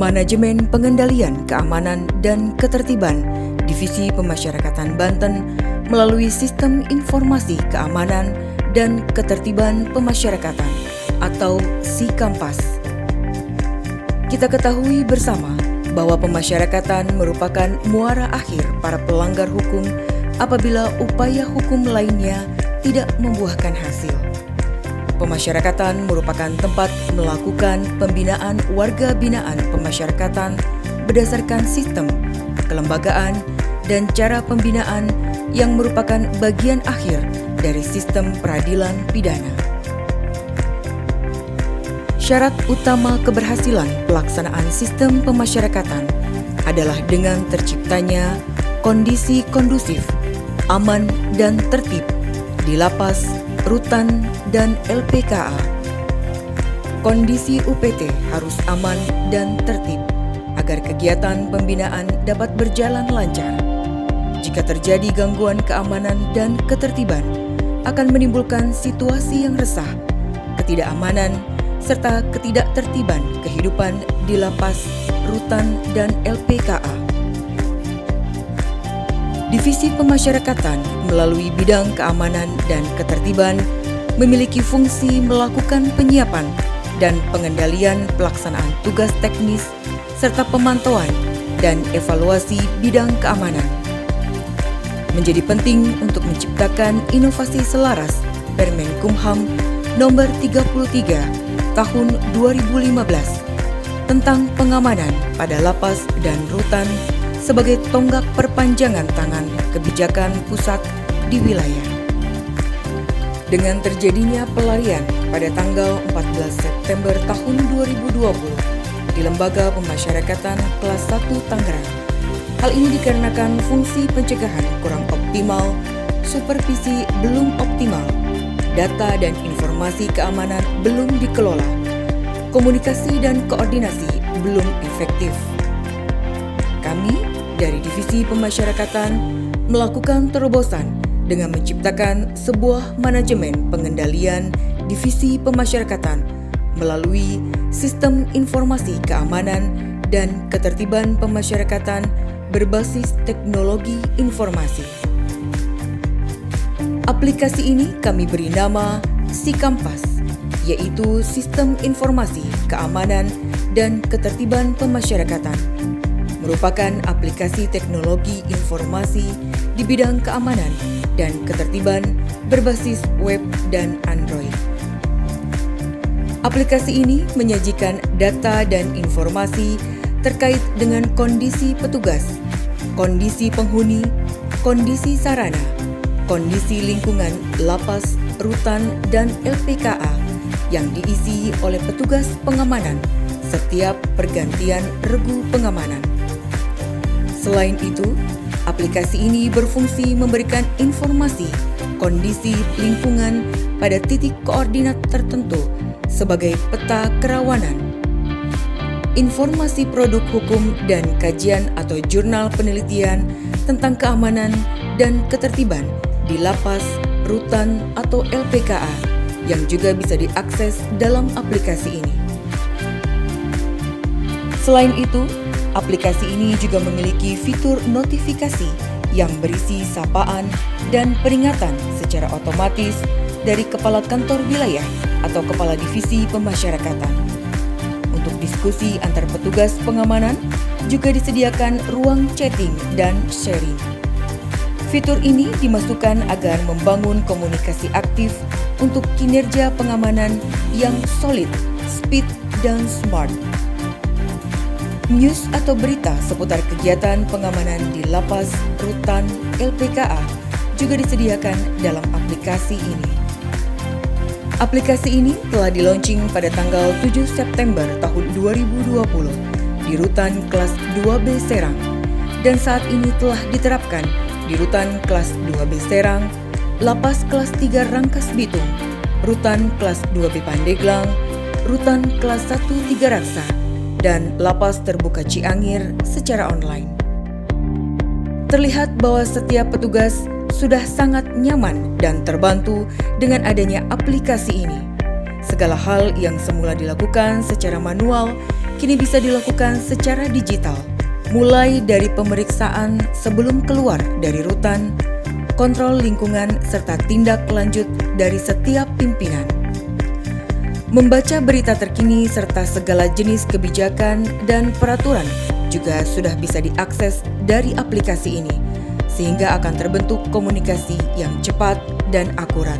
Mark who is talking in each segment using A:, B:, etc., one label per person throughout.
A: Manajemen Pengendalian Keamanan dan Ketertiban Divisi Pemasyarakatan Banten melalui Sistem Informasi Keamanan dan Ketertiban Pemasyarakatan atau SIKAMPAS. Kita ketahui bersama bahwa pemasyarakatan merupakan muara akhir para pelanggar hukum apabila upaya hukum lainnya tidak membuahkan hasil. Pemasyarakatan merupakan tempat melakukan pembinaan warga binaan pemasyarakatan berdasarkan sistem, kelembagaan, dan cara pembinaan yang merupakan bagian akhir dari sistem peradilan pidana. Syarat utama keberhasilan pelaksanaan sistem pemasyarakatan adalah dengan terciptanya kondisi kondusif, aman, dan tertib di lapas, rutan, dan LPKA. Kondisi UPT harus aman dan tertib agar kegiatan pembinaan dapat berjalan lancar. Jika terjadi gangguan keamanan dan ketertiban, akan menimbulkan situasi yang resah, ketidakamanan, serta ketidaktertiban kehidupan di lapas, rutan, dan LPKA. Divisi Pemasyarakatan melalui bidang keamanan dan ketertiban memiliki fungsi melakukan penyiapan dan pengendalian pelaksanaan tugas teknis serta pemantauan dan evaluasi bidang keamanan. Menjadi penting untuk menciptakan inovasi selaras Permenkumham Nomor 33 Tahun 2015 tentang pengamanan pada lapas dan rutan sebagai tonggak perpanjangan tangan kebijakan pusat di wilayah. Dengan terjadinya pelarian pada tanggal 14 September tahun 2020 di Lembaga Pemasyarakatan Kelas 1 Tangerang, hal ini dikarenakan fungsi pencegahan kurang optimal, supervisi belum optimal, data dan informasi keamanan belum dikelola, komunikasi dan koordinasi belum efektif. Kami dari Divisi Pemasyarakatan melakukan terobosan dengan menciptakan sebuah manajemen pengendalian Divisi Pemasyarakatan melalui Sistem Informasi Keamanan dan Ketertiban Pemasyarakatan berbasis teknologi informasi. Aplikasi ini kami beri nama SIKAMPAS, yaitu Sistem Informasi Keamanan dan Ketertiban Pemasyarakatan. Merupakan aplikasi teknologi informasi di bidang keamanan dan ketertiban berbasis web dan Android. Aplikasi ini menyajikan data dan informasi terkait dengan kondisi petugas, kondisi penghuni, kondisi sarana, kondisi lingkungan lapas, rutan, dan LPKA yang diisi oleh petugas pengamanan setiap pergantian regu pengamanan. Selain itu, aplikasi ini berfungsi memberikan informasi kondisi lingkungan pada titik koordinat tertentu sebagai peta kerawanan. Informasi produk hukum dan kajian atau jurnal penelitian tentang keamanan dan ketertiban di lapas, rutan, atau LPKA yang juga bisa diakses dalam aplikasi ini. Selain itu, aplikasi ini juga memiliki fitur notifikasi yang berisi sapaan dan peringatan secara otomatis dari Kepala Kantor Wilayah atau Kepala Divisi Pemasyarakatan. Untuk diskusi antar petugas pengamanan, juga disediakan ruang chatting dan sharing. Fitur ini dimasukkan agar membangun komunikasi aktif untuk kinerja pengamanan yang solid, speed, dan smart. News atau berita seputar kegiatan pengamanan di lapas, rutan, LPKA juga disediakan dalam aplikasi ini. Aplikasi ini telah di-launching pada tanggal 7 September tahun 2020 di Rutan Kelas 2B Serang dan saat ini telah diterapkan di Rutan Kelas 2B Serang, Lapas Kelas 3 Rangkas Bitung, Rutan Kelas 2B Pandeglang, Rutan Kelas 1 Tiga Raksa, dan Lapas Terbuka Ciangir secara online. Terlihat bahwa setiap petugas sudah sangat nyaman dan terbantu dengan adanya aplikasi ini. Segala hal yang semula dilakukan secara manual kini bisa dilakukan secara digital, mulai dari pemeriksaan sebelum keluar dari rutan, kontrol lingkungan, serta tindak lanjut dari setiap pimpinan. Membaca berita terkini serta segala jenis kebijakan dan peraturan juga sudah bisa diakses dari aplikasi ini, sehingga akan terbentuk komunikasi yang cepat dan akurat.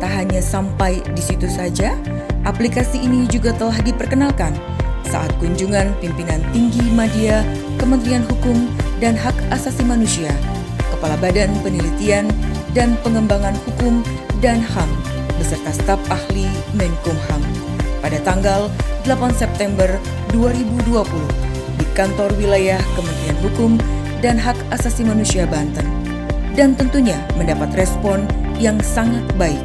A: Tak hanya sampai di situ saja, aplikasi ini juga telah diperkenalkan saat kunjungan pimpinan tinggi Madya, Kementerian Hukum dan Hak Asasi Manusia, Kepala Badan Penelitian dan Pengembangan Hukum dan HAM, beserta staf ahli Menkumham pada tanggal 8 September 2020 di kantor wilayah Kementerian Hukum dan Hak Asasi Manusia Banten, dan tentunya mendapat respon yang sangat baik.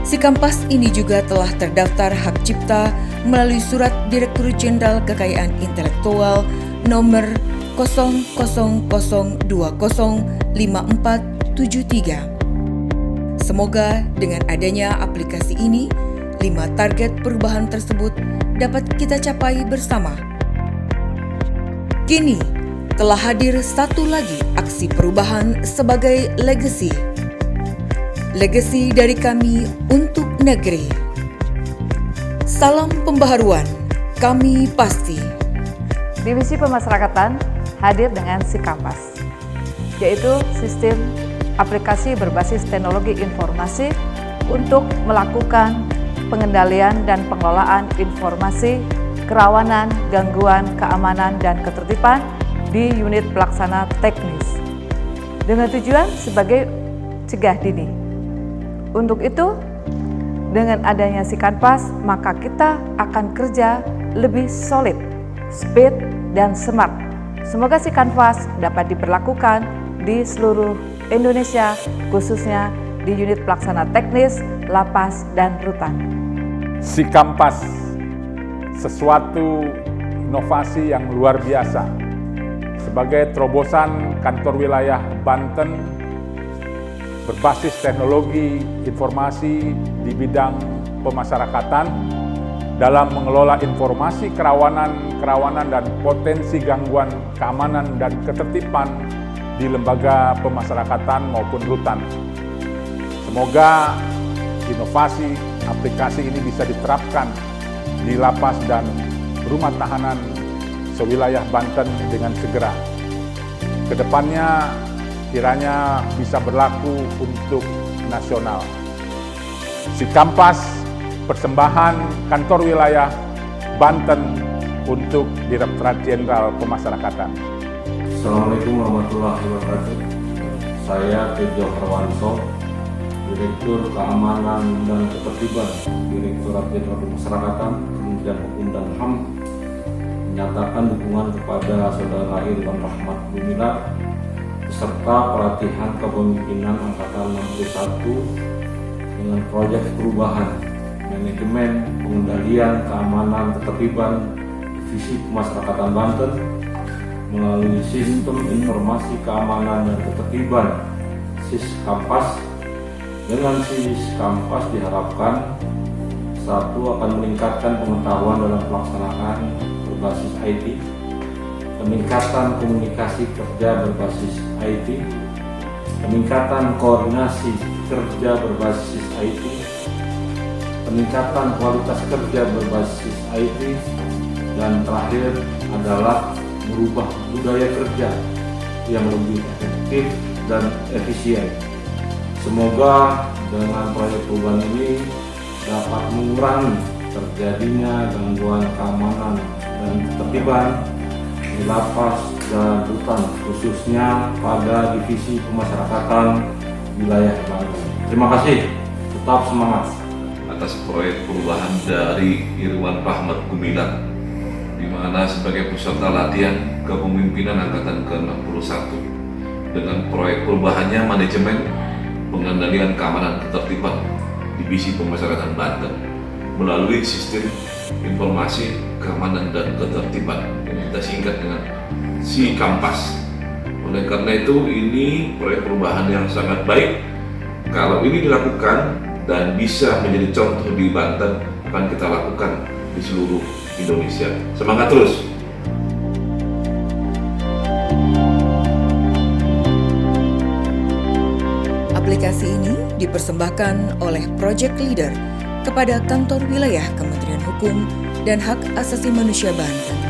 A: Si Kampas ini juga telah terdaftar hak cipta melalui Surat Direktur Jenderal Kekayaan Intelektual nomor 00205473. Semoga dengan adanya aplikasi ini, 5 target perubahan tersebut dapat kita capai bersama. Kini, telah hadir satu lagi aksi perubahan sebagai legacy. Legacy dari kami untuk negeri. Salam pembaharuan, kami pasti.
B: Divisi Pemasyarakatan hadir dengan Si Kampas, yaitu sistem aplikasi berbasis teknologi informasi untuk melakukan pengendalian dan pengelolaan informasi kerawanan, gangguan, keamanan, dan ketertiban di unit pelaksana teknis dengan tujuan sebagai cegah dini. Untuk itu, dengan adanya Si Kampas, maka kita akan kerja lebih solid, speed, dan smart. Semoga Si Kampas dapat diberlakukan di seluruh Indonesia, khususnya di unit pelaksana teknis, lapas, dan rutan.
C: Si Kampas, sesuatu inovasi yang luar biasa. Sebagai terobosan kantor wilayah Banten berbasis teknologi informasi di bidang pemasyarakatan dalam mengelola informasi kerawanan dan potensi gangguan keamanan dan ketertiban di lembaga pemasyarakatan maupun rutan. Semoga inovasi aplikasi ini bisa diterapkan di lapas dan rumah tahanan sewilayah Banten dengan segera. Kedepannya kiranya bisa berlaku untuk nasional. Si Kampas, persembahan kantor wilayah Banten untuk Direktorat Jenderal Pemasyarakatan.
D: Assalamualaikum warahmatullahi wabarakatuh. Saya Tejo Harwanto, Direktur Keamanan dan Ketertiban Direktorat Jenderal Pemasyarakatan Kementerian Hukum dan HAM, menyatakan dukungan kepada Saudara Irwan Rahmat Gumilar beserta pelatihan kepemimpinan Angkatan 61 dengan proyek perubahan manajemen pengendalian keamanan ketertiban Divisi Pemasyarakatan Banten melalui Sistem Informasi Keamanan dan Ketertiban SIS Kampas. Dengan SIS Kampas diharapkan satu, akan meningkatkan pengetahuan dalam pelaksanaan berbasis IT, peningkatan komunikasi kerja berbasis IT, peningkatan koordinasi kerja berbasis IT, peningkatan kualitas kerja berbasis IT, dan terakhir adalah merubah budaya kerja yang lebih efektif dan efisien. Semoga dengan proyek perubahan ini dapat mengurangi terjadinya gangguan keamanan dan ketertiban di lapas dan rutan, khususnya pada Divisi Pemasyarakatan wilayah Banten. Terima kasih, tetap semangat.
E: Atas proyek perubahan dari Irwan Rahmat Gumilar, di mana sebagai peserta latihan kepemimpinan Angkatan ke-61 dengan proyek perubahannya manajemen pengendalian keamanan ketertiban Divisi Pemasyarakatan Banten melalui Sistem Informasi Keamanan dan Ketertiban yang kita singkat dengan Si Kampas. Oleh karena itu, ini proyek perubahan yang sangat baik. Kalau ini dilakukan dan bisa menjadi contoh di Banten, akan kita lakukan di seluruh Indonesia. Semangat terus!
A: Aplikasi ini dipersembahkan oleh Project Leader kepada Kantor Wilayah Kementerian Hukum dan Hak Asasi Manusia Banten.